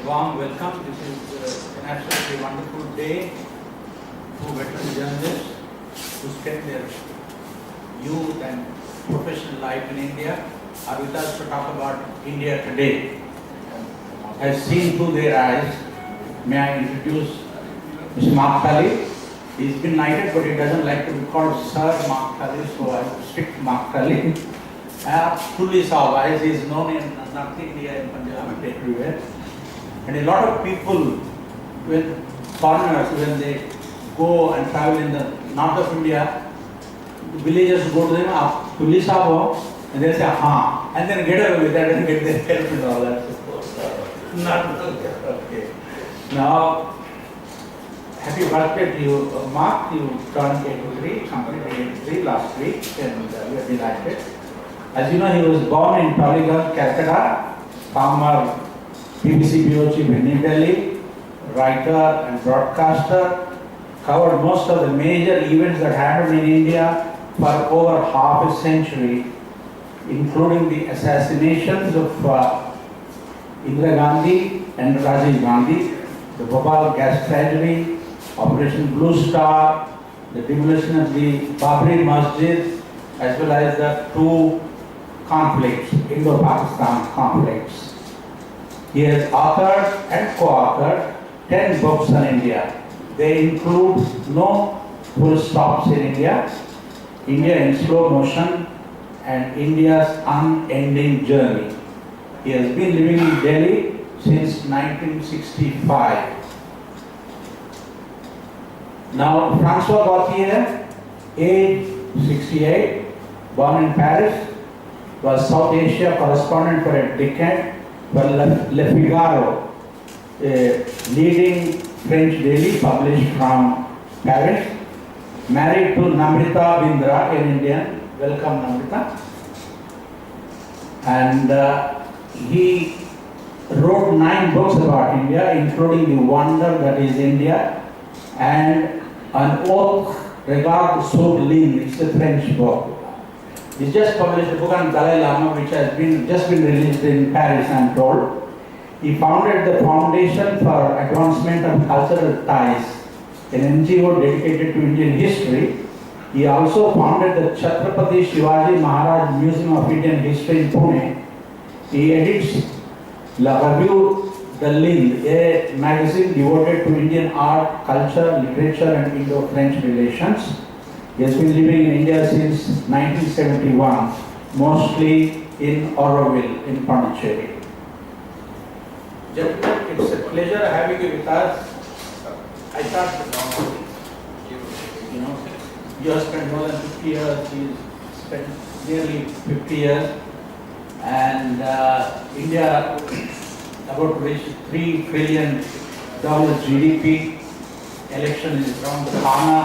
warm welcome. This is an absolutely wonderful day for veteran journalists who spend their youth and professional life in India are with us to talk about India today. As seen through their eyes, may I introduce Mr. Mark Tully. He's been knighted, but he doesn't like to be called Sir Mark Tully, so I will stick to Mark Tully. Tully Sahab, as he is known in North India, in Punjab and everywhere. And a lot of people, when foreigners, when they go and travel in the north of India, the villagers go to them, Tully Sahab, and they say, ha, and then get away with that and get their help and all that. Not okay. Now, happy birthday to you, Mark. You turned 83, completed 83 last week, and we are delighted. As you know, he was born in Tully, Calcutta, former BBC bureau chief in New Delhi, writer and broadcaster, covered most of the major events that happened in India for over half a century, including the assassinations of Indira Gandhi and Rajiv Gandhi, the Bhopal gas tragedy, Operation Blue Star, the demolition of the Babri Masjid, as well as the two conflicts, Indo-Pakistan conflicts. He has authored and co-authored 10 books on India. They include No Full Stops in India, India in Slow Motion, and India's Unending Journey. He has been living in Delhi since 1965. Now, François Gauthier, age 68, born in Paris, was South Asia correspondent for a decade for Le Figaro, a leading French daily published from Paris, married to Namrita Bindra, an Indian. Welcome, Namrita. And he wrote 9 books about India, including The Wonder That Is India and An Oath Regard So Lean. It's a French book. He just published a book on Dalai Lama, which has just been released in Paris, I am told. He founded the Foundation for Advancement of Cultural Ties, an NGO dedicated to Indian history. He also founded the Chhatrapati Shivaji Maharaj Museum of Indian History in Pune. He edits La Revue de l'Inde, a magazine devoted to Indian art, culture, literature and Indo-French relations. He has been living in India since 1971, mostly in Auroville, in Pondicherry. Gentlemen, it's a pleasure having you with us. I thought, you have spent more than 50 years, he's spent nearly 50 years, and India about to reach $3 trillion GDP, election is around the corner.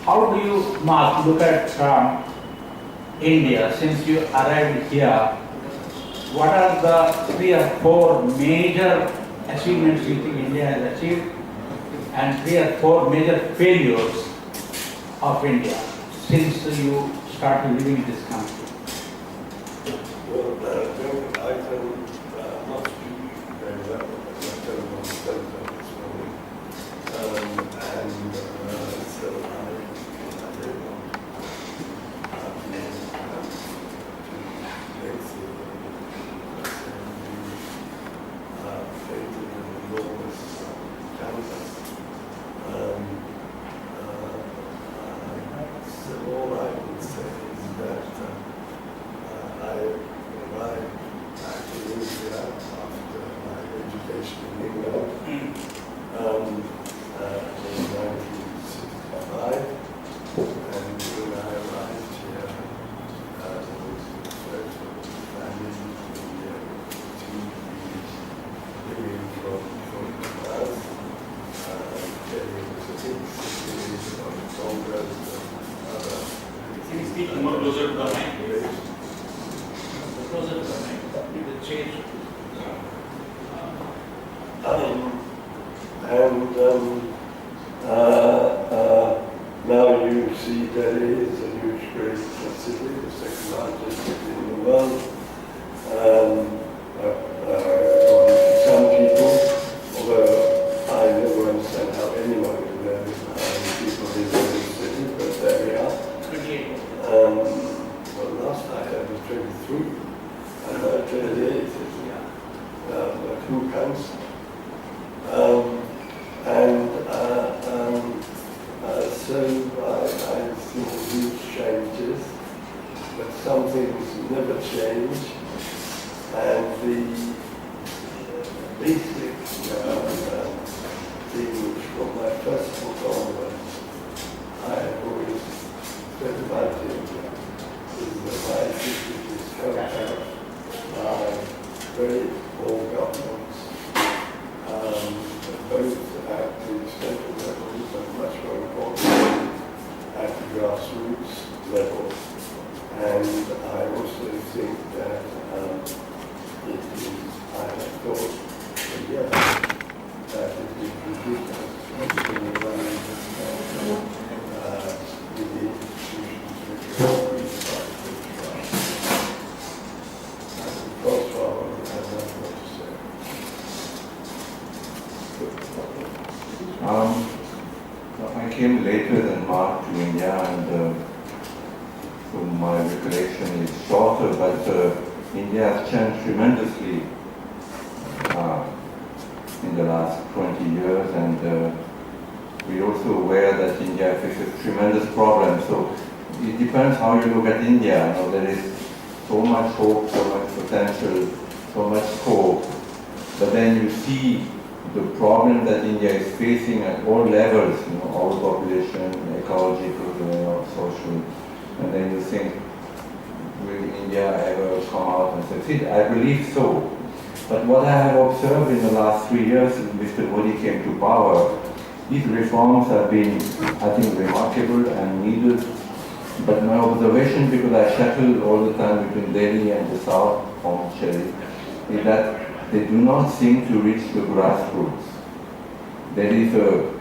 How do you, Mark, look at India since you arrived here? What are the 3 or 4 major achievements you think India has achieved and 3 or 4 major failures of India since you started living in this country? Well, I can not speak very well, but I tell you myself this morning. And so I don't want to make created an enormous canvas. So all I would say is that I arrived back in India after my education in England in 1965, and when I arrived here, there was a threat of famine to be living from us. Delhi was a big city of Congress and other. Can you speak more closer to the mic? Closer to the mic. You will change. Now you see Delhi is a huge, great city, the second largest city in the world. According to some people, Kulkans. And so I think huge changes, but some things never change. And the basic thing which from my first book onwards I have always said about India is that I think it is held out by very poor governments, both at the central level but much more importantly at the grassroots level. And I also think that it is, I have thought for years that it is ridiculous in the running with the institutions which are crucified for trial. Of course, I have nothing more to say. I came later than Mark to India, and so my recollection is shorter, but India has changed tremendously in the last 20 years, and we're also aware that India faces tremendous problems. So it depends how you look at India. You know, there is so much hope, so much potential, so much scope, but then you see the problem that India is facing at all levels, you know, overpopulation, ecological, you know, social, and then you think, will India ever come out and succeed? I believe so. But what I have observed in the last 3 years since Mr. Modi came to power, these reforms have been, I think, remarkable and needed. But my observation, because I shuttle all the time between Delhi and the south from Delhi, is that they do not seem to reach the grassroots. There is a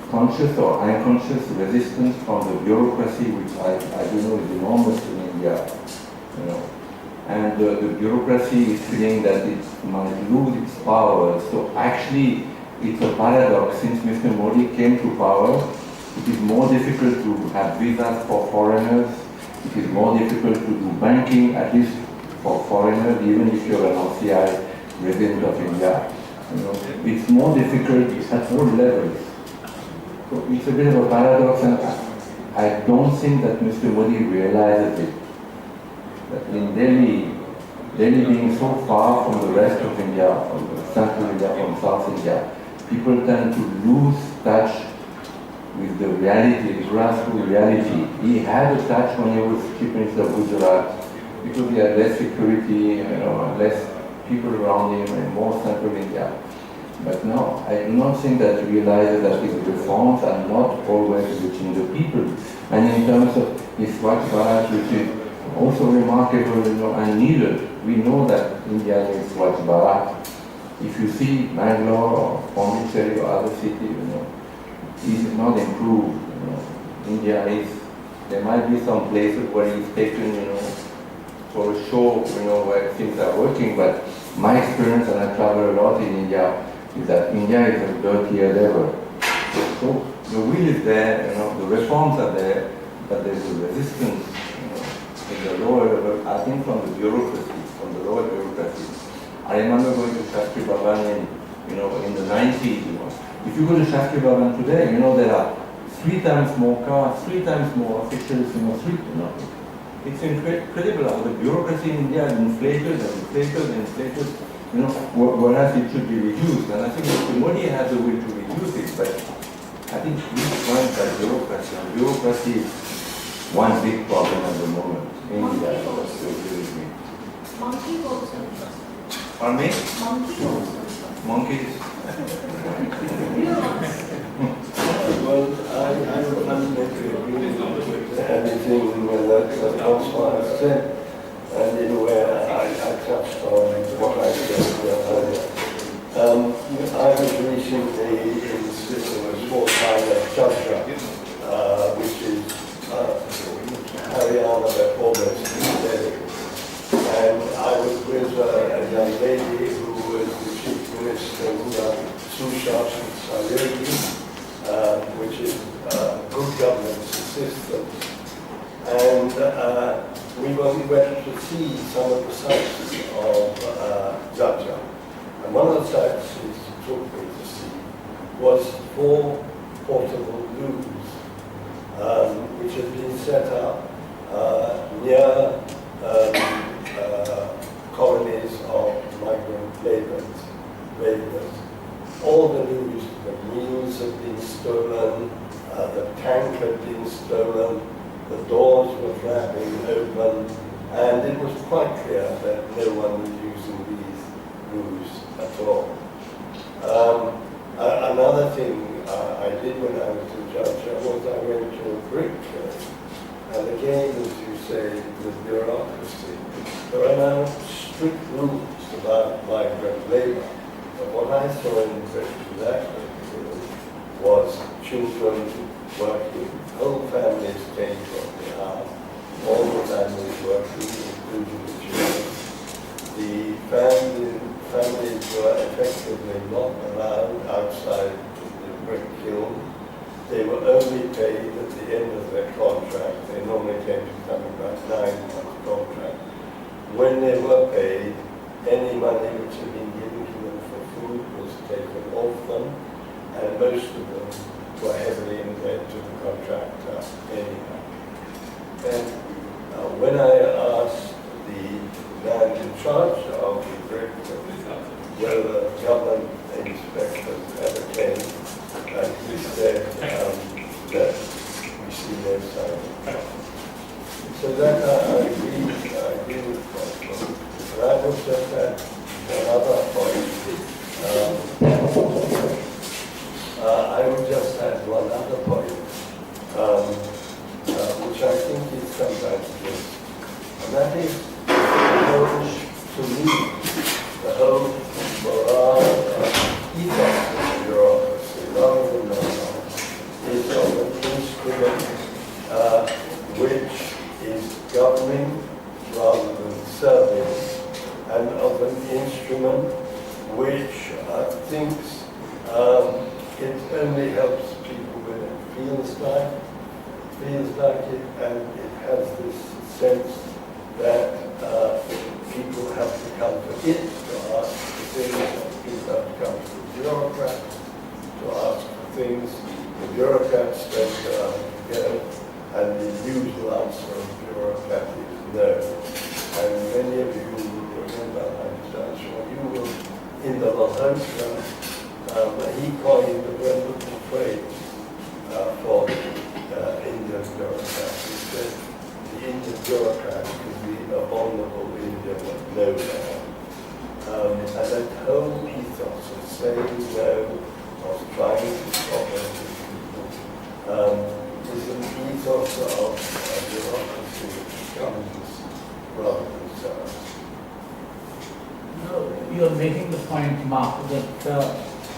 conscious or unconscious resistance from the bureaucracy, which I do know is enormous in India, you know. And the bureaucracy is feeling that it might lose its power. So actually, it's a paradox. Since Mr. Modi came to power, it is more difficult to have visas for foreigners. It is more difficult to do banking, at least for foreigners, even if you're an OCI resident of India. You know, it's more difficult at all levels. So it's a bit of a paradox, and I don't think that Mr. Modi realizes it. That in Delhi being so far from the rest of India, from Central India, from South India, people tend to lose touch with the reality, the grassroots reality. He had a touch when he was Chief Minister of Gujarat, because he had less security, you know, less people around him, and more Central India. But no, I do not think that he realizes that his reforms are not always reaching the people. And in terms of his Swachh Bharat, which is also remarkable, you know, and needed, we know that India needs Swachh Bharat. If you see Bangalore or Pondicherry or other cities, you know, it is not improved. You know. India is, there might be some places where he's taken, you know, for a show, you know, where things are working, but my experience, and I travel a lot in India, is that India is as dirty as ever. So the will is there, you know, the reforms are there, but there's a resistance, you know, in the lower level, I think from the bureaucracy, from the lower bureaucracy. I remember going to Shastri Bhavan in the 90s, you know. If you go to Shastri Bhavan today, you know, there are 3 times more cars, 3 times more officials, you know. It's incredible how the bureaucracy in India is inflated and inflated and inflated, you know, whereas it should be reduced. And I think Mr. Modi has a way to reduce it, but I think this point by bureaucracy, and bureaucracy is one big problem at the moment in India. Monkey also. Pardon me? Monkey also. Monkeys. Well, I don't fundamentally agree with anything that Osman has said, and in a way I touched on what I said earlier. I was recently in a small town of Chatra, which is Haryana, but almost Delhi. And I was with a young lady who was the Chief Minister, Sushashan Sayogi, which is good governance system. And we went to see some of the sites of Jajja. And one of the sites he took me to see was 4 portable loos, which had been set up near colonies of migrant laborers. All the loos, the wheels had been stolen, the tank had been stolen, the doors were flapping open, and it was quite clear that no one was using these loos at all. Another thing I did when I was a judge was I went to a brick kiln. And again, as you say, with bureaucracy, there are now strict rules about migrant labor. But what I saw in that was children working, whole families came from the house, all the families working, including the children. The families were effectively not allowed outside the brick kiln. They were only paid at the end of their contract. They normally came to something about 9-month contract. When they were paid, any money which had been given to them for food was taken off them, and most of them were heavily in debt to the contractor anyhow. And when I asked the man in charge of the brick whether government inspectors ever came, and he said that we see no sign. So that I agree with Michael. And I would just add another point. I would just add one other point, which I think is sometimes missed, and that is to me, the whole morale ethos of bureaucracy, rather than morale, is of an instrument which is governing rather than serving, and of an instrument which thinks it only helps people when it feels like it, and it has this sense that people have to come to it to ask for things, and people have to come to the bureaucrat to ask for things. The bureaucrats don't go, and the usual answer of the bureaucrat is no. And many of you will remember, I'm sure you will, in the Malhotra, he coined the wonderful phrase for Indian bureaucrats. He said, the Indian bureaucrat is the abominable Indian of nowhere. And that whole ethos of saying no, of trying to stop other people, is an ethos of bureaucracy which comes rather than serves. No, you're making the point, Mark, that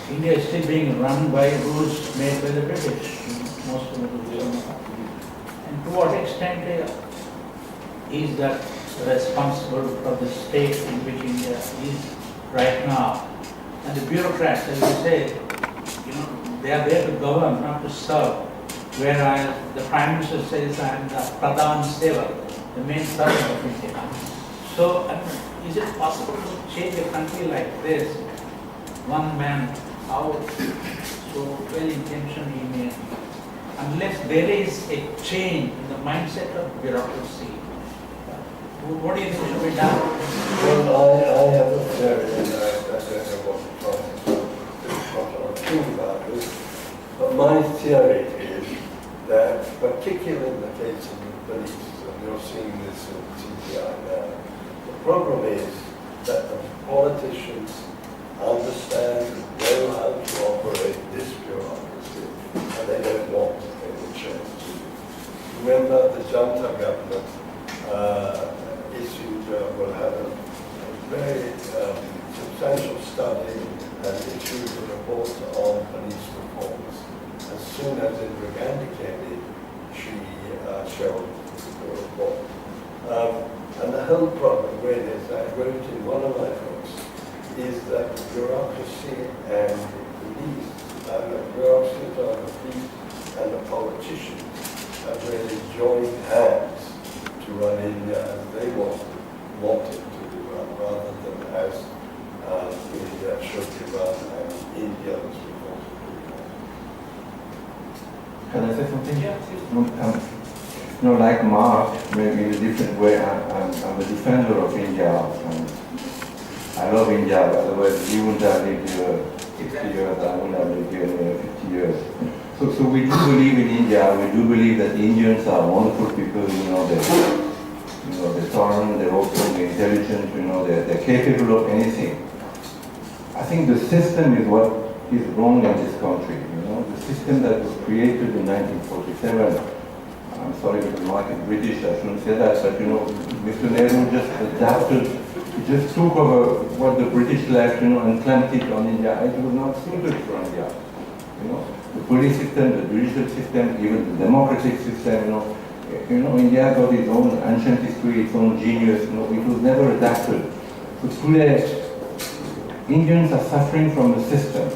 India is still being run by rules made by the British, most of the rules. And to what extent is that responsible for the state in which India is right now? And the bureaucrats, as you say, they are there to govern, not to serve. Whereas the Prime Minister says, I am the Pradhan Sevak, the main servant of India. So, is it possible to change a country like this? One man out, so well-intentioned he may, unless there is a change in the mindset of bureaucracy. What do you think should be done? Well, I have a theory, and I don't know what to think about this, but my theory is that, particularly in the case of the police, and you're seeing this in TPI now, the problem is that the politicians understand and know how to operate this bureaucracy, and they don't want any change. Remember, the Junta government will have a very substantial study and issued a report on police reforms. As soon as Indira Gandhi came in, she showed the report. And the whole problem, really, as I wrote in one of my books, is that the bureaucracy and the police, and the bureaucracy of the police and the politicians have really joined hands to run India as they wanted to run, rather than as India India was responsible. Can I say something? Yeah, Like Mark, maybe in a different way, I'm a defender of India. And I love India, otherwise we wouldn't have lived here 60 years, I wouldn't have lived here 50 years. So we do believe in India, we do believe that the Indians are wonderful people, they're tolerant, they're open, they're intelligent, they're capable of anything. I think the system is what is wrong in this country, the system that was created in 1947. I'm sorry because Mark is British, I shouldn't say that, but Mr. Nehru just adapted, he just took over what the British left, and clamped it on India. It was not suited for India. The police system, the judicial system, even the democratic system, India got its own ancient history, its own genius, it was never adapted. So today, Indians are suffering from the system.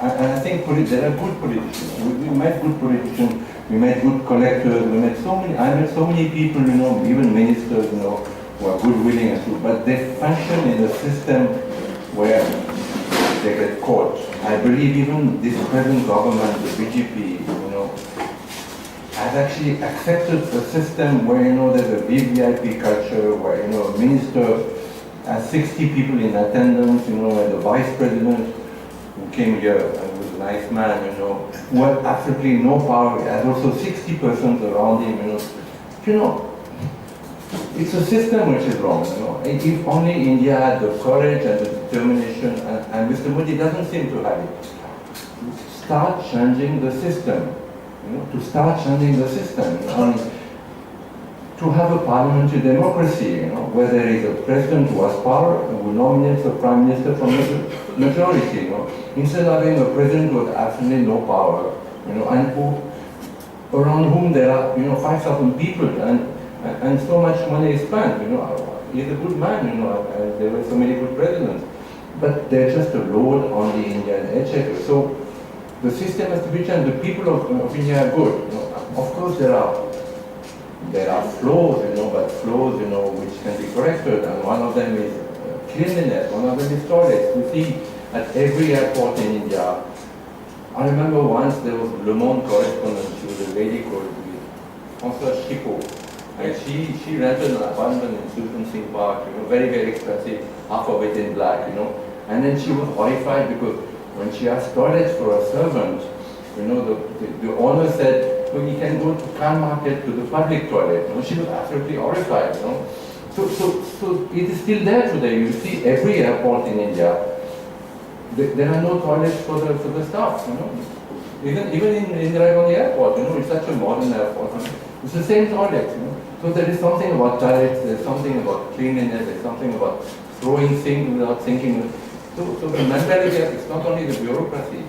And I think there are good politicians. We met good politicians, we met good collectors, I met so many people, even ministers, who are good, willing, and so, but they function in a system where they get caught. I believe even this present government, the BJP, has actually accepted a system where, there's a VVIP culture, where, a minister has 60 people in attendance, and the vice president who came here and was a nice man, who had absolutely no power, has also 60 persons around him, It's a system which is wrong, If only India had the courage and the determination, and Mr. Modi doesn't seem to have it, to start changing the system, to have a parliamentary democracy, where there is a president who has power and who nominates a prime minister from the majority, instead of having a president who has absolutely no power, and around whom there are, 5,000 people and so much money is spent, He's a good man, and there were so many good presidents, but they're just a load on the Indian exchequer. So the system has to be changed. The people of India are good. Of course, there are flaws, but flaws, which can be corrected, and one of them is cleanliness, one of them is toilets. You see, at every airport in India, I remember once there was a Le Monde correspondent, she was a lady called Françoise Chipot, and she rented an apartment in Sultan Singh Park, very, very expensive, half of it in black, and then she was horrified because when she asked toilets for a servant, the owner said, well, you can go to Khan Market to the public toilet. She was absolutely horrified. So it is still there today. You see every airport in India, there are no toilets for the staff. Even in Indira Gandhi Airport, it's such a modern airport. It's the same toilet. So there is something about toilets. There's something about cleanliness. There's something about throwing things without thinking. So the mentality, it's not only the bureaucracy.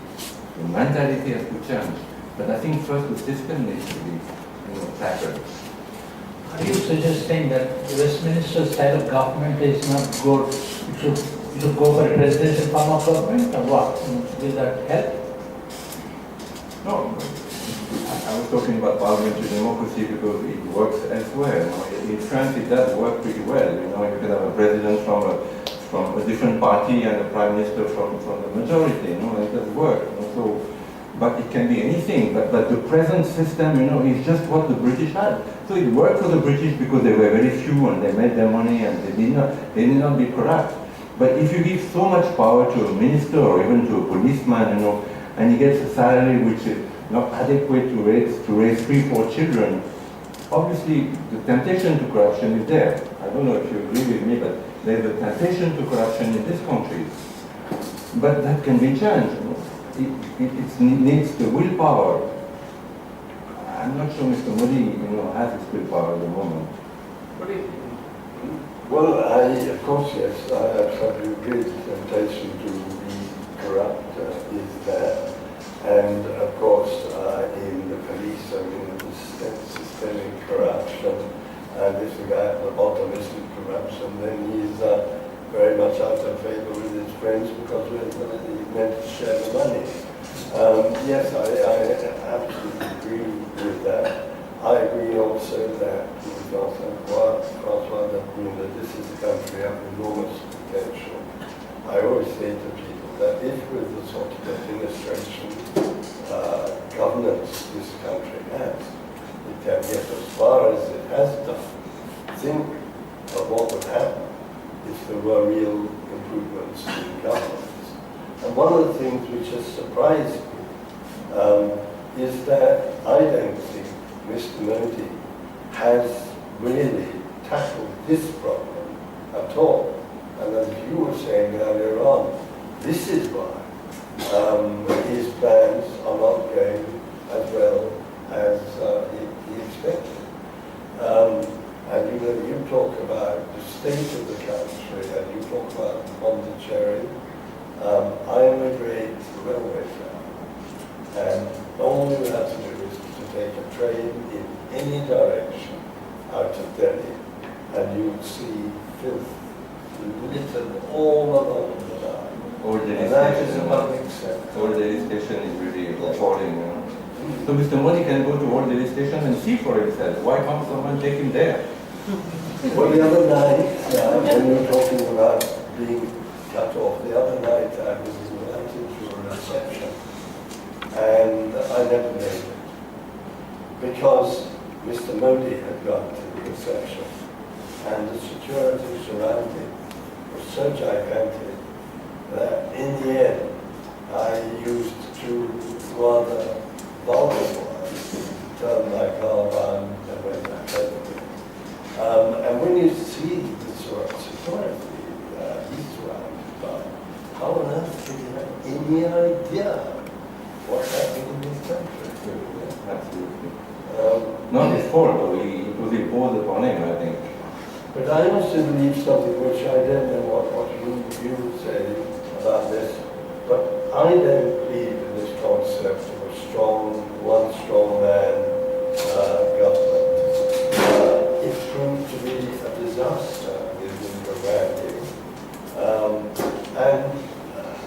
The mentality has to change. But I think first the system needs to be tackled. Are you suggesting that the Westminster style of government is not good? You should go for a presidential form of government or what? Will that help? No. I was talking about parliamentary democracy because it works elsewhere. In France it does work pretty well. You can have a president from a different party and a prime minister from the majority. It does work. But it can be anything. But the present system, is just what the British had. So it worked for the British because they were very few and they made their money and they did not be corrupt. But if you give so much power to a minister or even to a policeman, and he gets a salary which is not adequate to raise 3-4 children, obviously the temptation to corruption is there. I don't know if you agree with me, but there's a temptation to corruption in this country. But that can be changed. It needs the willpower. I'm not sure Mr. Modi, has this willpower at the moment. Well, of course, yes, I absolutely agree. The temptation to be corrupt is there. And of course, in the police, systemic corruption, and if the guy at the bottom isn't corruption, then he's very much out of favor with his friends because he's meant to share the money. Yes, I absolutely agree with that. I agree also that that this is a country of enormous potential. I always say to people that if with the sort of administration governance this country has. It can get as far as it has done. Think of what would happen if there were real improvements in governance. And one of the things which has surprised me is that I don't think Mr. Modi has really tackled this problem at all. And as you were saying earlier on, this is why his plans are not going as well as he expected. And you know, you talk about the state of the country, and you talk about Pondicherry. I am a great railway fan, and all you have to do is to take a train in any direction out of Delhi, and you will see filth littered all along the line. Old Delhi And that is Station, a public sector. Old Delhi Station is really appalling. You know. So Mr. Modi can go to Old Delhi Station and see for himself. Why can't someone take him there? Well, the other night, when you were talking about being cut off, the other night I was invited to a reception, and I never made it, because Mr. Modi had gone to the reception, and the security surrounding was so gigantic that in the end I used two rather vulgar words, turned my car around and went back over. And when you see the sort of security he's surrounded by, how on earth do you have any idea what's happening in this country? Absolutely. Not his fault, though. It was imposed upon him, I think. But I also believe something which I don't know what you would say about this, but I don't believe in this concept of a one strong man government. It proved to be a disaster in Indira Gandhi. And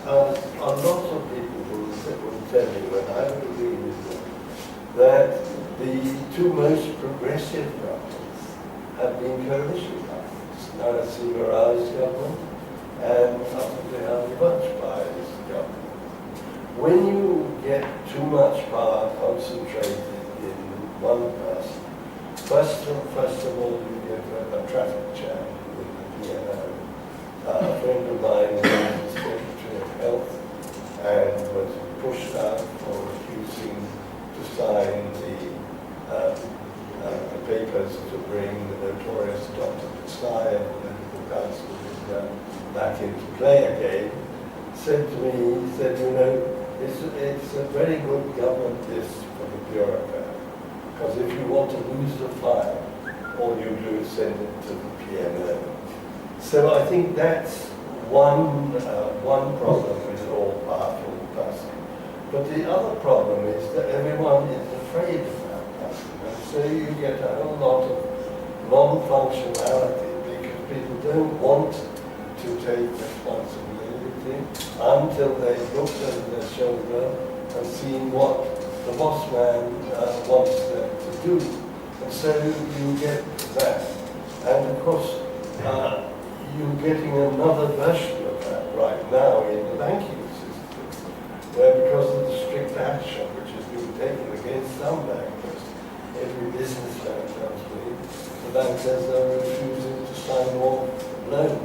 a lot of people will tell you, and I would agree with them, that the two most progressive governments have been coalition governments. Narasimha Rao's government and Atal Vajpayee's government. When you get too much power concentrated in one person, first of all you get a traffic jam with the PNO. A friend of mine was the Secretary of Health and was pushed out for refusing to sign the papers to bring the notorious Dr. Desai and the Medical Council back into play again. Said to me, he said, you know, it's a very good government this for the bureaucrat, because if you want to lose the file, all you do is send it to the PNO. So I think that's one problem with an all-powerful person. But the other problem is that everyone is afraid of that person. And so you get a whole lot of non-functionality because people don't want to take responsibility until they've looked over their shoulder and seen what the boss man wants them to do. And so you get that. And of course, you're getting another version of that right now in the banking system, where because of the strict action which has been taken against some bankers, every businessman tells me, the bankers are refusing to sign off loans.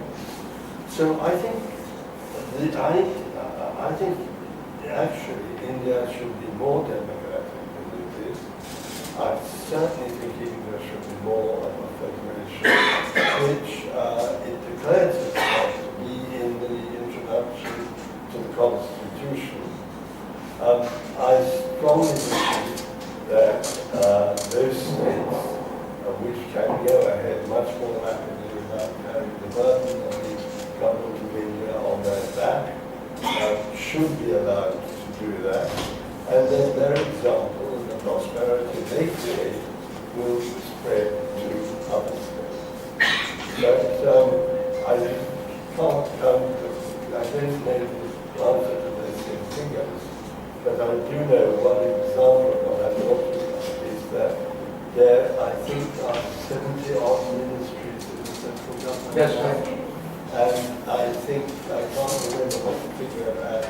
So I think actually India should be more democratic than it is. I certainly think India should be more of a federation, which it declares itself to be in the introduction to the Constitution. I strongly believe that those states which can go ahead much more rapidly without carrying the burden of the government of India on their back should be allowed to do that. And then their example and the prosperity they create will spread to other states. But I can't come to, I don't know the answer to this in figures, but I do know one example of what I'm talking about is that there, I think, are 70 odd ministries in the central government. Yes, right. And I think, I can't remember what the figure at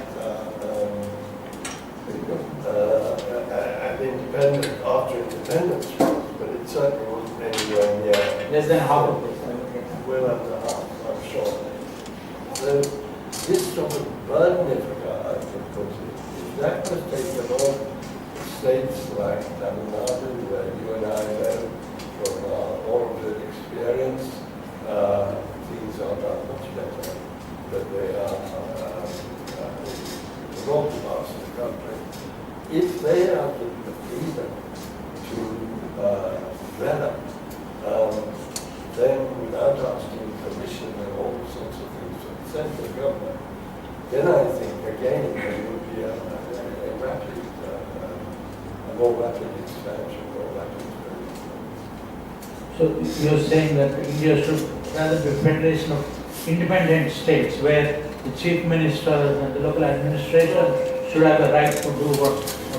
less than half of this, I would get that. well under half, I'm sure. So this sort of burden, if I can put it, if that was taken on states like Tamil Nadu, where you and I know from our oral experience, things are done much better than they are in the northern parts of the country. If they are given the freedom to develop, then without asking permission and all sorts of things from the central government, then I think again there would be a rapid, a more rapid expansion, more rapid growth. So you're saying that India should rather be a federation of independent states where the chief minister and the local administration should have the right to do what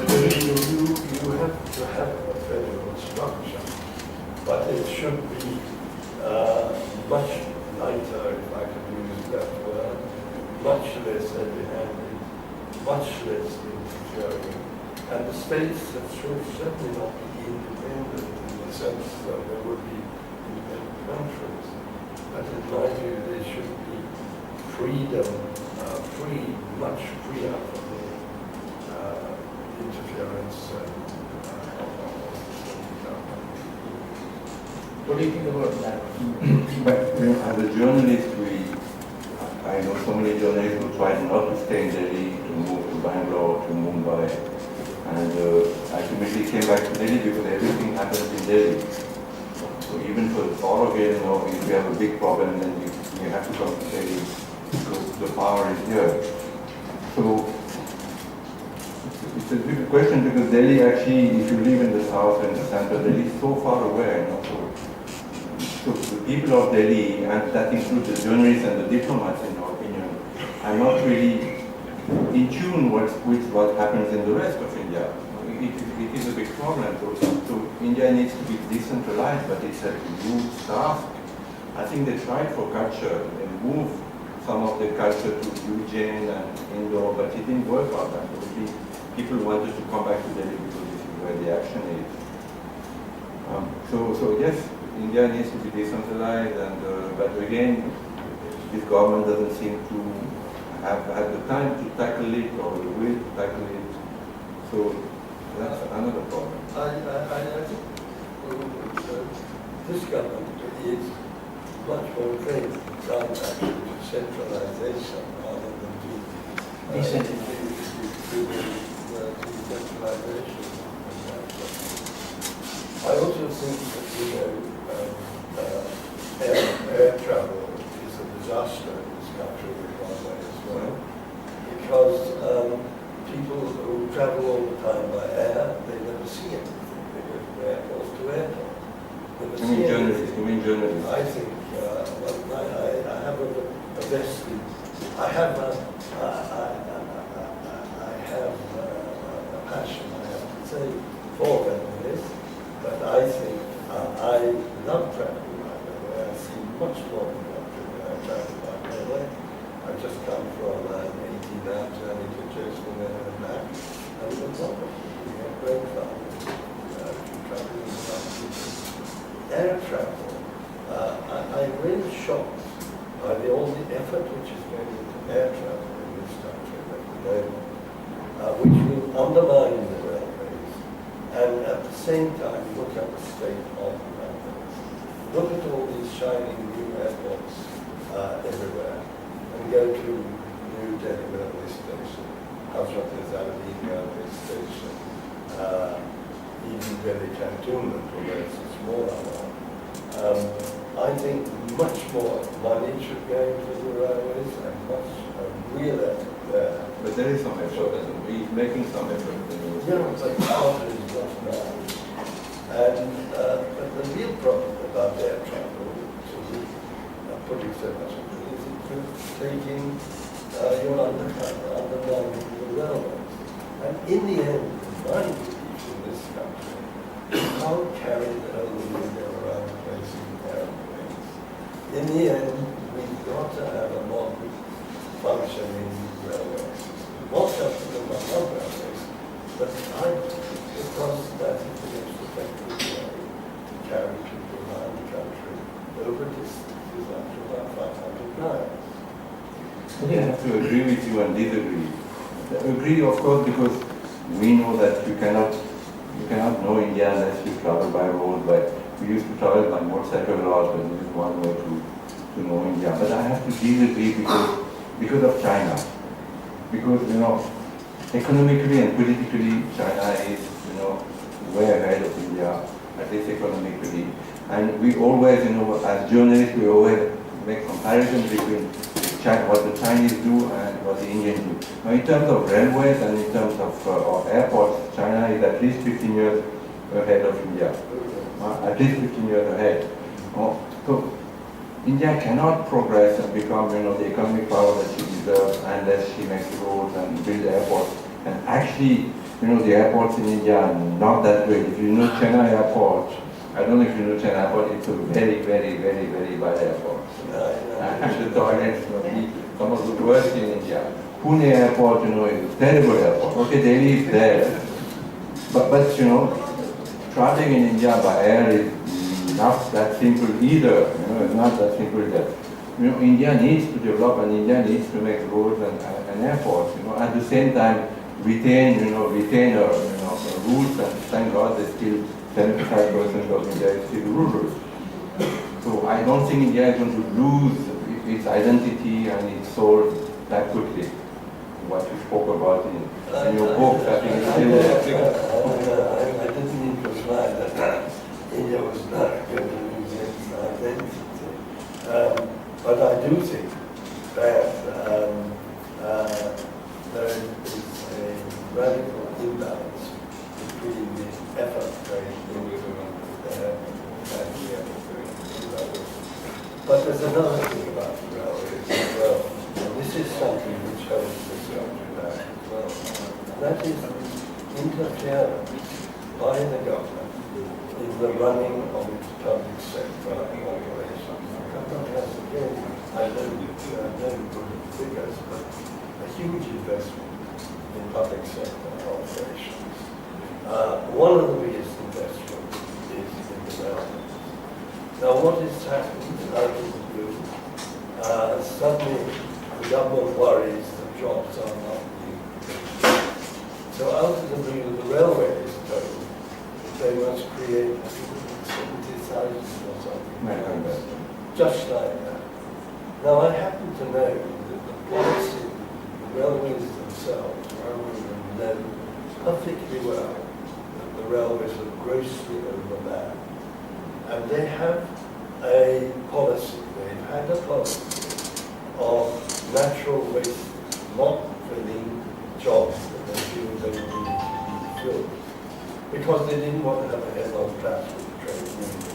they wish to do. You have to have a federal structure, but it should be much lighter, if I can use that word, much less heavy-handed, much less interfering, and the states that should certainly not be independent in the sense that there would be independent countries, but in my view they should be freedom, much freer from the interference What do you think about that? But as a journalist, I know so many journalists who tried not to stay in Delhi, to move to Bangalore, to Mumbai, and ultimately came back to Delhi because everything happens in Delhi. So even for all of it, if we have a big problem, then we have to come to Delhi because the power is here. So it's a difficult question because Delhi actually, if you live in the south and the center, Delhi is so far away. So the people of Delhi, and that includes the journalists and the diplomats in our opinion, are not really in tune with what happens in the rest of India. It is a big problem. So India needs to be decentralized, but it's a huge task. I think they tried for culture and moved some of the culture to Ujjain and Indore, but it didn't work out. Actually, people wanted to come back to Delhi because this is where the action is. So yes, India needs to be decentralized, and but again, this government doesn't seem to have had the time to tackle it or the will to tackle it. So that's another problem. I think this government is much more inclined actually to centralization rather than to decentralization. I also think that air travel is a disaster in this country in one way as well, because people who travel all the time by air, they never see anything. They go from airport to airport. You mean journalists? I think, I have a vested, I have a passion, I have to say, for journalists, but I think I love traveling by railway. I see much more than when I travel by railway. I've just come from an 18-hour journey to Jerusalem and back, and it was wonderful. We had great fun traveling around. Air travel, I'm really shocked by all the effort which is going into air travel in this country at the moment, which will undermine the railways, and at the same time look at the state of the railways. Look at all these shining new airports everywhere, and go to New Delhi railway station, Hazrat Nizamuddin railway station, even Delhi cantonment, although it's a smaller one. I think much more money should go into the railways and much real effort there. But there is some effort, and we're making some effort. Yeah, it's like part is not now. And but the real problem about air travel, to putting so much of it, is taking your undermining the railways. And in the end, my belief in this country, you can't carry the whole India around the place in airplanes. In the end, we've got to have a modern functioning railway system. More comfortable than our railways, but because that is the most effective way to carry people around the country agree with you and disagree. Agree, of course, because we know that you cannot know India unless you travel by road. We used to travel by motorcycle a lot, but this is one way to know India. But I have to disagree because of China. Because, economically and politically, China is, way ahead of India, at least economically. And we always, as journalists, we always make comparisons between what the Chinese do and what the Indians do. Now, in terms of railways and in terms of airports, China is at least 15 years ahead of India. At least 15 years ahead. So India cannot progress and become, the economic power that she deserves unless she makes roads and build airports. And actually, the airports in India are not that great. If you know Chennai Airport, I don't know if you know Chennai Airport, it's a very, very, very, very bad airport. And the toilets will be some of the worst in India. Pune Airport, is a terrible airport. Okay, Delhi is there. But traveling in India by air is not that simple either. It's not that simple either. India needs to develop and India needs to make roads and airports. At the same time, retain roots, and thank God that still 75% of India is still rural. So I don't think India is going to lose its identity and its soul that quickly. What you spoke about in your book, I think it's still there. I didn't mean to imply that India was not going to lose its identity. But I do think that there is a radical imbalance between the effort but there's another thing about the railways as well, and this is something which holds this country back as well, and that is interference by the government in the running of its public sector operations. The government has, again, I don't put figures, but a huge investment in public sector operations. One of the biggest investments is in the railways. Now, what has happened out of the blue? Suddenly, the government worries that jobs are not being created. So, out of the blue, the railways told they must create 70,000 or something like that, just like that. Now, I happen to know that the policy, the railways themselves, know perfectly well that the railways are grossly overmanned. And they have a policy, they've had a policy of natural waste, not filling jobs that they feel they need to be filled, because they didn't want to have a head-on clash with the trade unions.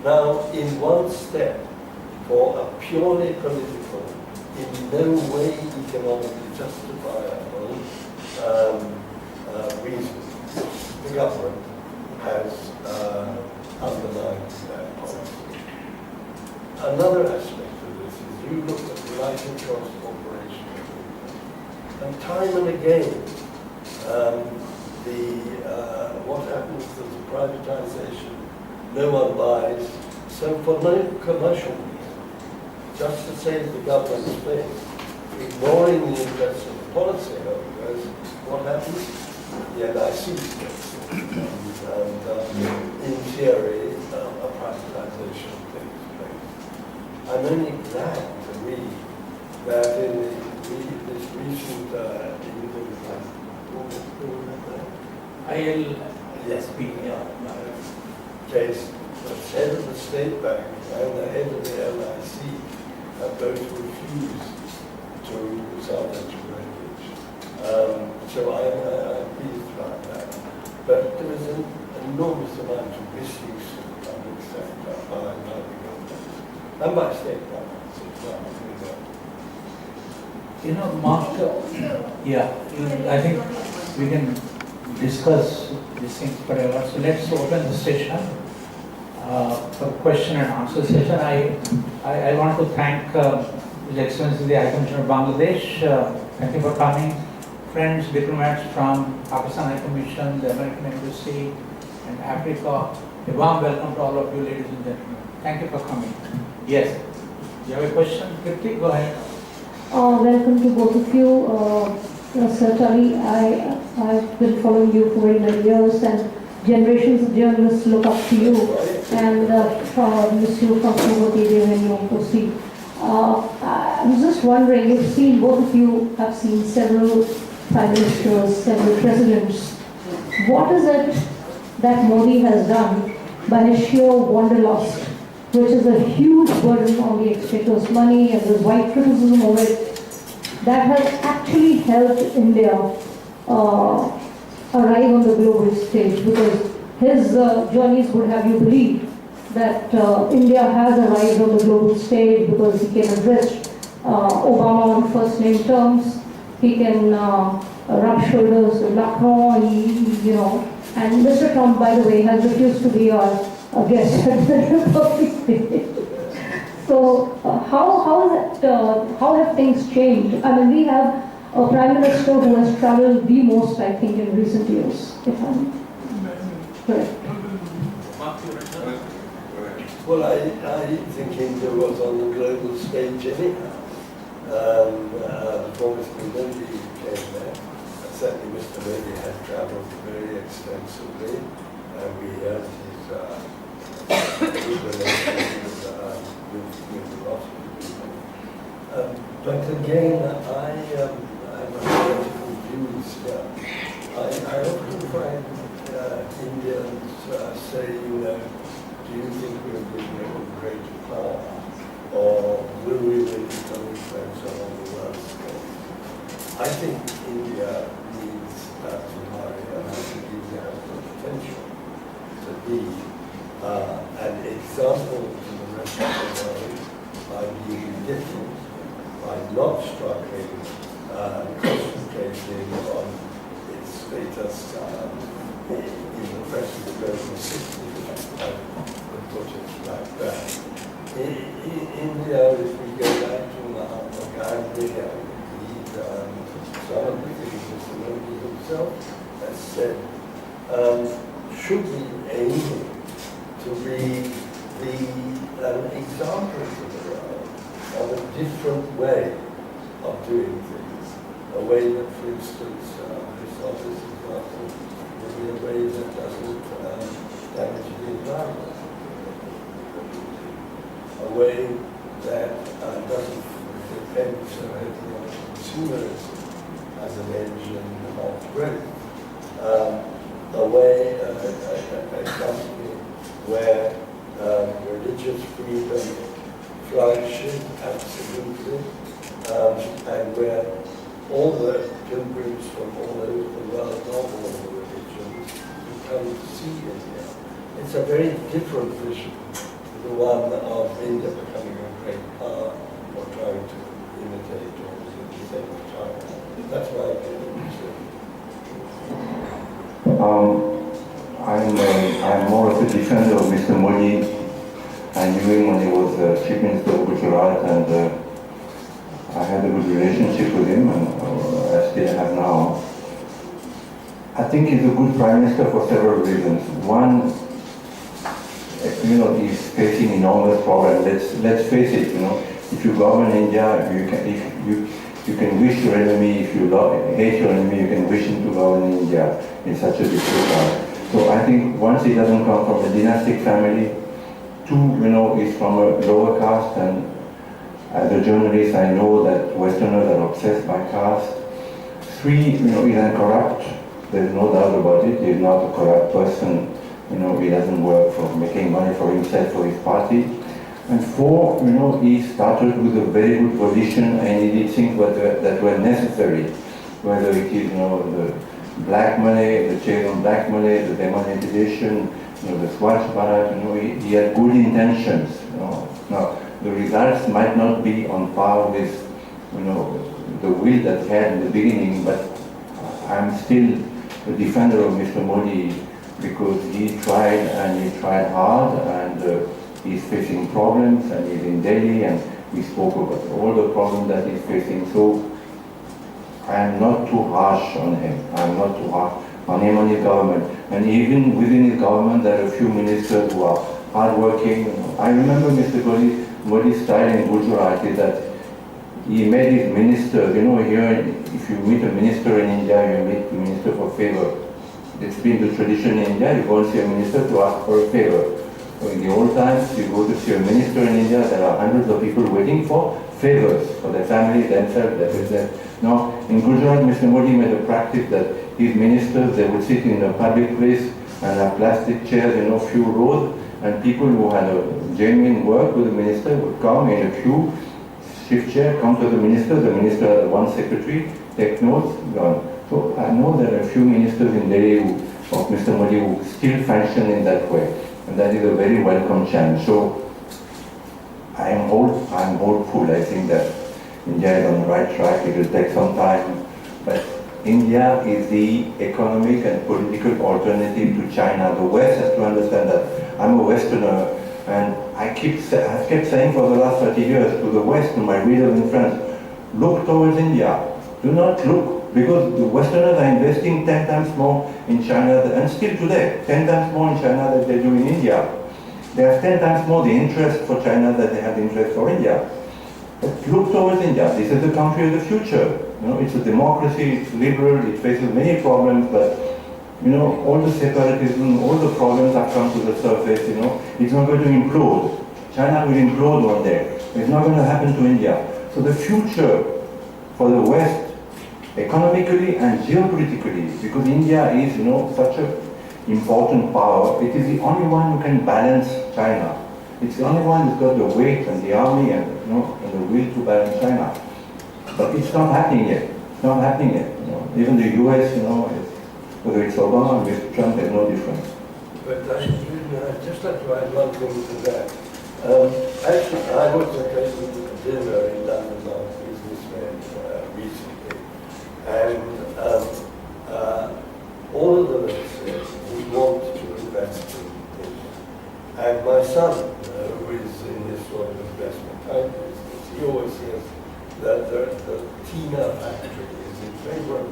Now, in one step, for a purely political, in no way economically justifiable reason, the government has underlined that policy. Another aspect of this is you look at the Lighting Cost Corporation, and time and again, what happens to the privatization, no one buys, so for no commercial reason, just to save the government's face, ignoring the interests of the policyholders, what happens? The NIC gets it. And in theory, a privatization takes place. I'm only glad to read that in this recent case, the head of the State Bank and the head of the LIC have both refused to salvage breakage. So I'm pleased about that. But there is an enormous amount of misuse of the public sector by the government and by state governments as well. Mark, I think we can discuss these things forever. So let's open the session for question and answer session. I want to thank His Excellency the High Commissioner of Bangladesh. Thank you for coming. Friends, diplomats from Pakistan High Commission, the American Embassy, and Africa. A warm welcome to all of you, ladies and gentlemen. Thank you for coming. Yes. You have a question? Quickly, go ahead. Welcome to both of you. Sir Tully, I've been following you for very many years, and generations of journalists look up to you and miss you from Subodhi when you proceed. I was just wondering, you've seen, both of you have seen several prime ministers, several presidents. What is it that Modi has done by his sheer wanderlust, which is a huge burden on the exchequer's money, and there's wide criticism of it, that has actually helped India arrive on the global stage? Because his journeys would have you believe that India has arrived on the global stage because he can address Obama on first name terms, he can rub shoulders with Macron, and Mr. Trump, by the way, has refused to be our guest at the Republic Day. So how have things changed? I mean, we have a prime minister who has traveled the most, I think, in recent years, if I'm correct. Well, I think India was on the global stage anyhow. Before Mr. Modi came there, certainly Mr. Modi had travelled very extensively, and we had his good relations with a lot of people. But again, I have political views here. I often find Indians say, do you think we're being a great power? Or will we really become friends on the world scale? I think India needs to marry, and I think India has the potential to be an example to the rest of the world by being different, by not struggling, concentrating on its status in the present global system, if I could put it like that. India, if we go back to Mahatma Gandhi, I believe some of the things Mr. Modi himself has said, should be aiming to be an example to the world of a different way of doing things. A way that, for instance, this obvious example would be a way that doesn't damage the environment. A way that doesn't depend so heavily on consumerism as an engine of growth. A way, a company where religious freedom flourishes absolutely, and where all the pilgrims from all over the world, of all the religions, who come to see India. It's a very different vision. The one of India becoming a great power or trying to imitate or imitate China. That's my opinion. I'm more of a defender of Mr. Modi. I knew him when he was Chief Minister of Gujarat, and I had a good relationship with him, and I still have now. I think he's a good Prime Minister for several reasons. One, he's facing enormous problems. Let's face it, if you govern India, you can wish your enemy, if you hate your enemy, you can wish him to govern India in such a difficult time. So I think once he doesn't come from a dynastic family, two, he's from a lower caste, and as a journalist I know that Westerners are obsessed by caste. Three, he's corrupt. There's no doubt about it. He's not a corrupt person. He doesn't work for making money for himself, for his party. And four, he started with a very good volition, and he did things that were necessary. Whether it is, the black money, the chain on black money, the demonetization, the Swachh Bharat, he had good intentions. Now, the results might not be on par with, the will that he had in the beginning, but I'm still a defender of Mr. Modi, because he tried, and he tried hard, and he's facing problems, and he's in Delhi, and we spoke about all the problems that he's facing. So I'm not too harsh on him. I'm not too harsh on him and his government. And even within his government, there are a few ministers who are hardworking. I remember Mr. Modi's style in Gujarat is that he made his ministers, here, if you meet a minister in India, you meet the minister for favor. It's been the tradition in India, you go and see a minister to ask for a favor. So in the old times, you go to see a minister in India, there are hundreds of people waiting for favors for their family, themselves, their business. Now, in Gujarat, Mr. Modi made a practice that his ministers, they would sit in a public place and have plastic chairs, few rows, and people who had a genuine work with the minister would come in a queue, shift chair, come to the minister had one secretary, take notes, gone. So I know there are a few ministers in Delhi of Mr. Modi who still function in that way, and that is a very welcome change. So I'm hopeful. I think that India is on the right track. It will take some time, but India is the economic and political alternative to China. The West has to understand that. I'm a Westerner, and I've kept saying for the last 30 years to the West, to my readers in France, look towards India. Do not look, because the Westerners are investing 10 times more in China, and still today, 10 times more in China than they do in India. They have 10 times more the interest for China than they have the interest for India. But look towards India. This is the country of the future. It's a democracy, it's liberal, it faces many problems, but all the separatism, all the problems have come to the surface, it's not going to implode. China will implode one day. It's not going to happen to India. So the future for the West, economically and geopolitically, because India is, such an important power, it is the only one who can balance China. It's the only one who's got the weight and the army and, and the will to balance China. But it's not happening yet. It's not happening yet. Even the US, whether it's Obama or Mr. Trump, there's no difference. But I'd just like to add one thing to that. Actually, I was attending a dinner in London on businessmen recently, and all of them said we want to invest in this. And my son, who is in this sort of investment type business, he always says that the Tina factory is in favor of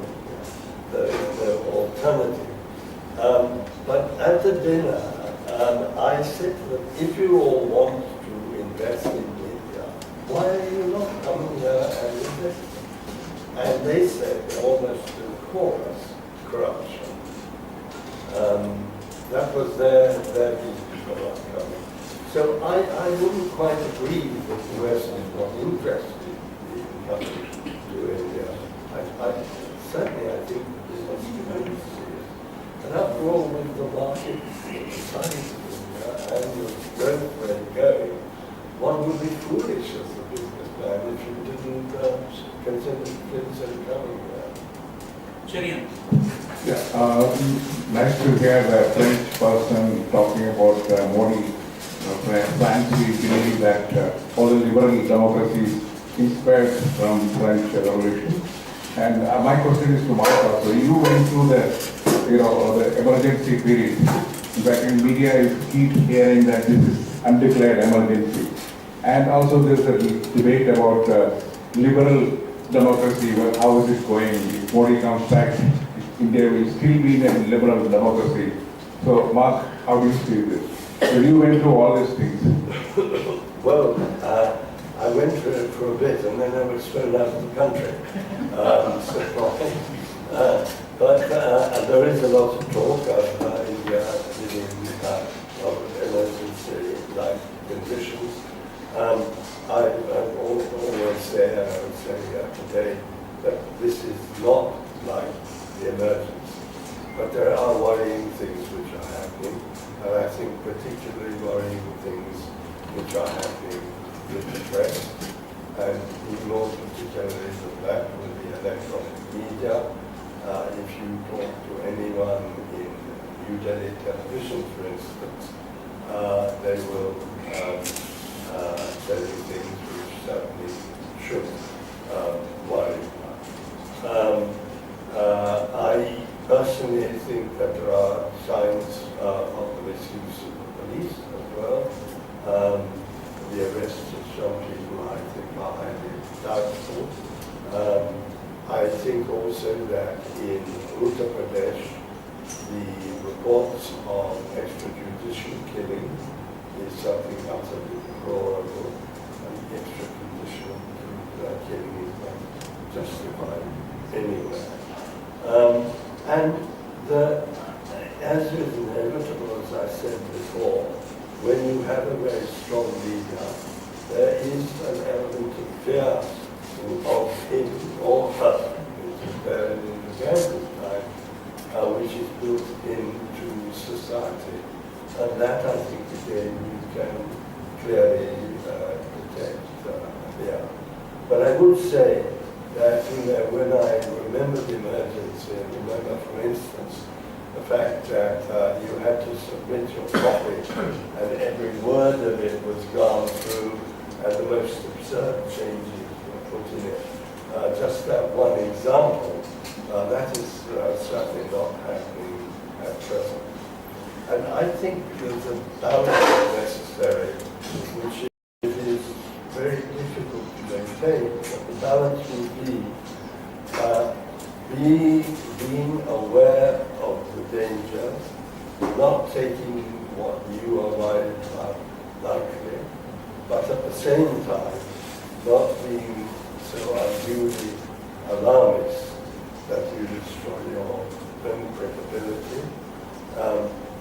the alternative. But at the dinner, I said to them, if you all want to invest in India, why are you not coming here and investing? And they said, almost to the chorus, corruption. That was their reason for not coming. So I wouldn't quite agree that the West is not interested in coming to India. Certainly I think this is very serious. And after all, with the market, the size of India, and the growth rate going, one would be foolish as a businessman if you didn't consider Clinton coming there. Cherian. Yeah, nice to hear the French person talking about Modi. France, we believe that all the liberal democracies inspired from French Revolution. And my question is to Mark also. You went through the emergency period. In fact, in media, you keep hearing that this is undeclared emergency. And also there's a debate about liberal democracy, how is it going? If Modi comes back, India will still be in a liberal democracy. So Mark, how do you see this? So you went through all these things. Well, I went through it for a bit and then I was thrown out of the country. But there is a lot of talk of India living in emergency-like conditions. I always say, and I would say today, that this is not like the emergency. But there are worrying things which are happening, and I think particularly worrying things which are happening with the press, and more particularly the back with the electronic media. If you talk to anyone in New Delhi television, for instance, they will tell you things which certainly should worry you. I personally think that there are signs of the misuse of the police as well. The arrests of some people, I think, are highly doubtful. I think also that in Uttar Pradesh, the reports of extrajudicial killing is something utterly deplorable, and extrajudicial killing is not justified anywhere. And as is inevitable, as I said before, when you have a very strong leader, there is an element of fear of him or her, which is there in the Gandhi's time, which is built into society. And that, I think, again, you can clearly detect here. But I would say that, when I remember the emergency, and remember, for instance, the fact that you had to submit your copy and every word of it was gone through and the most absurd changes were put in it. Just that one example, that is certainly not happening at present. And I think there's a balance necessary, which it is very difficult to maintain, but the balance will be being aware of the danger, not taking what you or I are likely, but at the same time not being so unduly alarmist that you destroy your own credibility,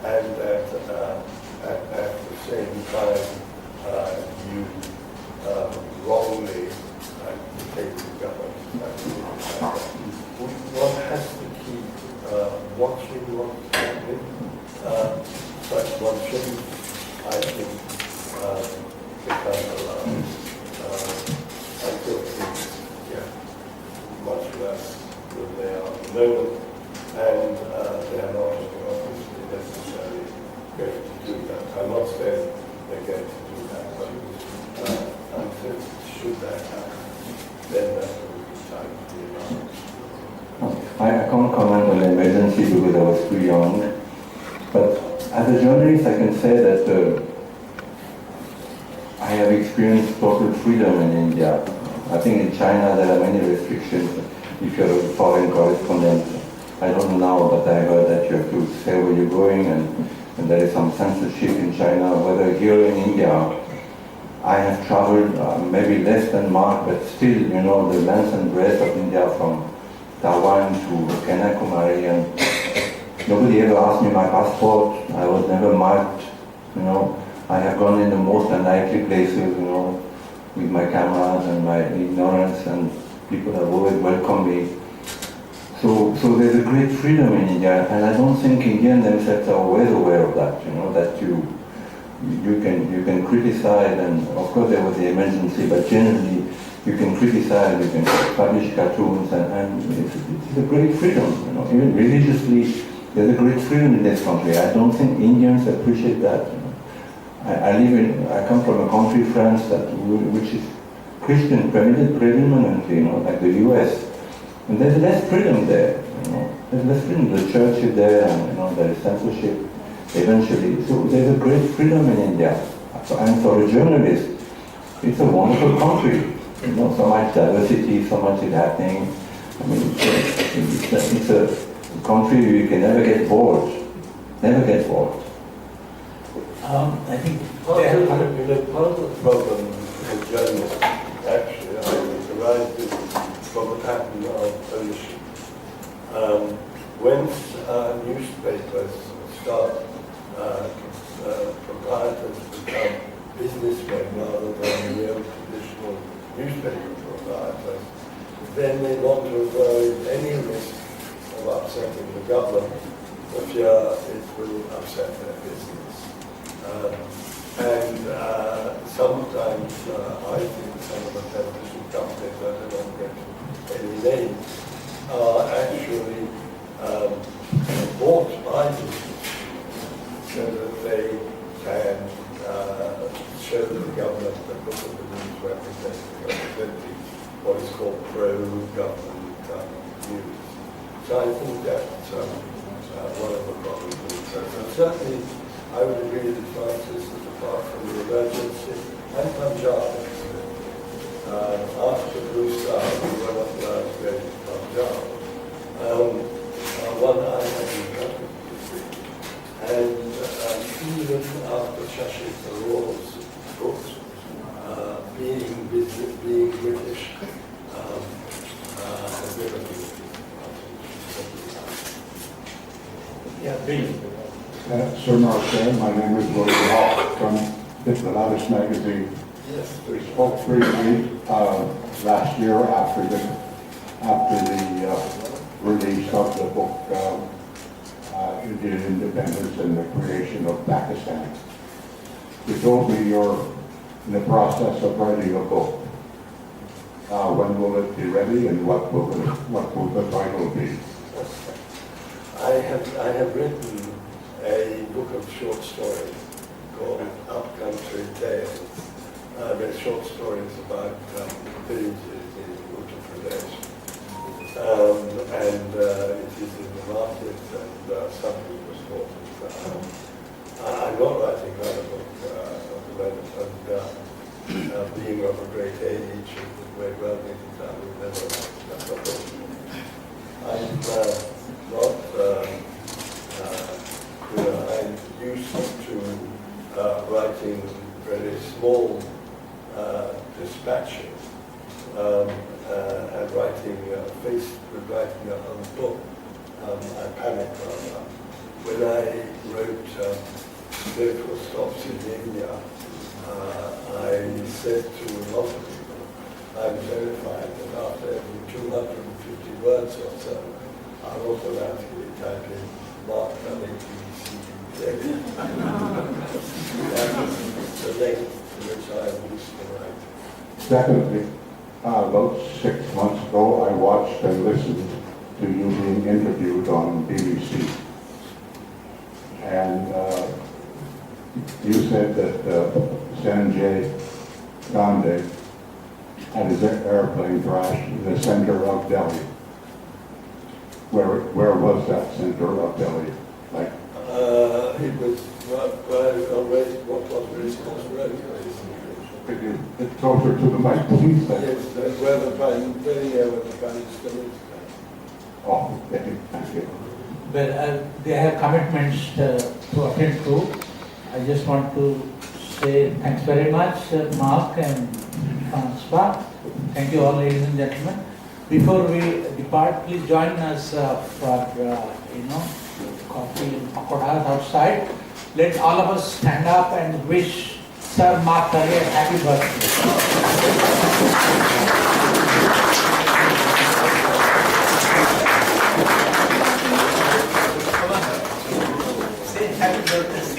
and that at the same time you wrongly take the government. One has to keep watching what's happening, but one shouldn't, I think, become alarmed. I still think, much less than they are at the moment, and they are not obviously necessarily going to do that. I'm not saying they're going to do that, but until should that happen, then that will be time to be alarmed. I can't comment on the emergency because I was too young, but as a journalist I can say that I have experienced total freedom in India. I think in China there are many restrictions if you're a foreign correspondent. I don't know, but I heard that you have to say where you're going, and there is some censorship in China. Whether here in India, I have traveled maybe less than Mark, but still, the length and breadth of India from Taiwan to Kanyakumari, and nobody ever asked me my passport. I was never marked, I have gone in the most unlikely places, with my cameras and my ignorance, and people have always welcomed me. So there's a great freedom in India, and I don't think Indians themselves are always aware of that, that you can criticize, and of course there was the emergency, but generally you can criticize, you can publish cartoons, and it's a great freedom, even religiously, there's a great freedom in this country. I don't think Indians appreciate that. I come from a country, France, which is Christian predominantly, like the US, and there's less freedom there, there's less freedom. The church is there, and there is censorship eventually. So there's a great freedom in India, and for a journalist, it's a wonderful country. So much diversity, so much is happening. I mean, it's a country where you can never get bored. Never get bored. I think part of the problem with journalism, actually, I think, arises from the pattern of ownership. When newspapers start, proprietors become businessmen rather than real traditional newspaper proprietors, then they want to avoid any risk of upsetting the government for fear it will upset their business. Sometimes I think some of the television companies, I don't want to get any names, are actually bought by business so that they can show the government that look at the news representing what is called pro-government news. So I think that's one of the problems. And certainly, I would agree with Francis that apart from the emergency and Punjab, after Blue Star, we were not allowed to go to Punjab. One I had been happy to see. And even after Shashi Tharoor's books, being British Yeah, Bill. Sir Marcel, my name is William Hall from the Lattice magazine. Yes, We spoke briefly last year after the release of the book Indian Independence and the Creation of Pakistan. You told me you're in the process of writing a book. When will it be ready, and what will the title be? I have written a book of short stories called Upcountry Tales. They're short stories about villages in Uttar Pradesh. And it is in the market, and some people bought it. I'm not writing another book at the moment, and being of a great age, it may well be that I will never write another book. I'm not, I'm used to writing very small dispatches and faced with writing a whole book. I panicked rather. When I wrote Spiritual Stops in India, I said to a lot of people, I'm terrified that after every 250 words or so, I'll automatically type in Mark Tully, BBC. That's the length to which I used to write. Secondly, about 6 months ago, I watched and listened to you being interviewed on BBC. And you said that Sanjay Gandhi had his airplane crashed in the center of Delhi. Where was that center of Delhi? Like, It was what was really close road. it's closer to the mic, please. Yes, where the Prime, very near where the Prime Minister is. Oh, okay, thank you. Well, they have commitments to attend to. I just want to say thanks very much, Mark and Francois. Thank you all, ladies and gentlemen. Before we depart, please join us for coffee and pakoras outside. Let all of us stand up and wish Sir Mark Tully a happy birthday. Say happy birthday.